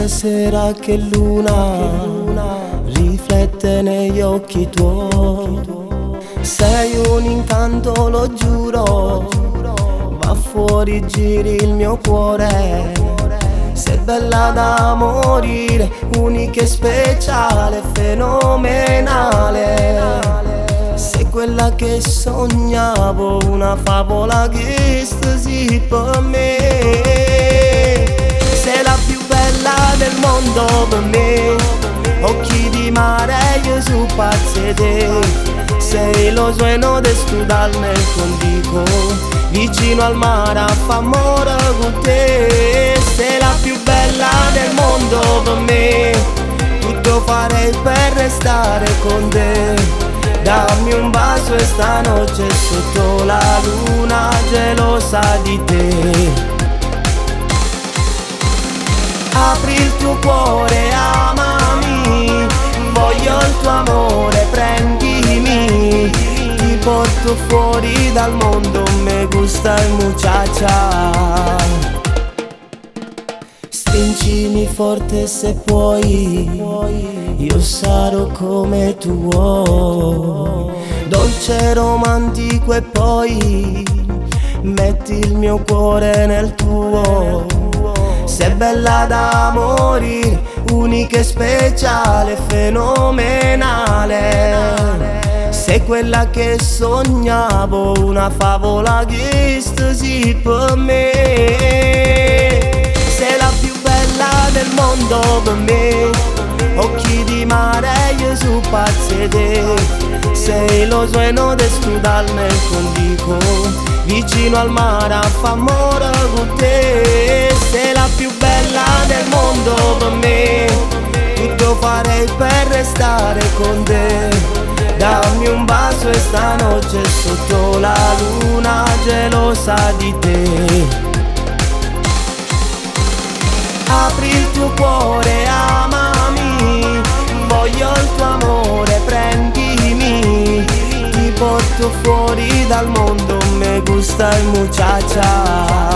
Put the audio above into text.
stasera che luna riflette negli occhi tuoi. Sei un incanto, lo giuro, va fuori, giri il mio cuore. Sei bella da morire, unica e speciale, fenomenale. Sei quella che sognavo, una favola che stasi per me. Sei la più bella del mondo per me, occhi di mare, io su pazze te. Sei lo suono de studal nel condico, vicino al mare a fa amore con te. Sei la più bella del mondo per me, tutto farei per restare con te. Dammi un bacio e stanotte sotto la luna gelosa di te. Apri il tuo cuore, amami, voglio il tuo amore, prendimi. Ti porto fuori dal mondo, me gusta il muchacha. Stringimi forte se puoi, io sarò come tu vuoi. Dolce, romantico e poi metti il mio cuore nel tuo. Sei bella da morire, unica e speciale, fenomenale. Sei quella che sognavo, una favola che stasi per me. Sei la più bella del mondo per me, occhi di mare, io su pazze te. Sei lo suono de studal nel condico, vicino al mare a fa amore con te. Sei la più bella del mondo per me, tutto farei per restare con te. Dammi un bacio e stanotte sotto la luna gelosa di te. Apri il tuo cuore, amami, voglio il tuo amore, prendimi. Ti porto fuori dal mondo, me gusta il muchacha.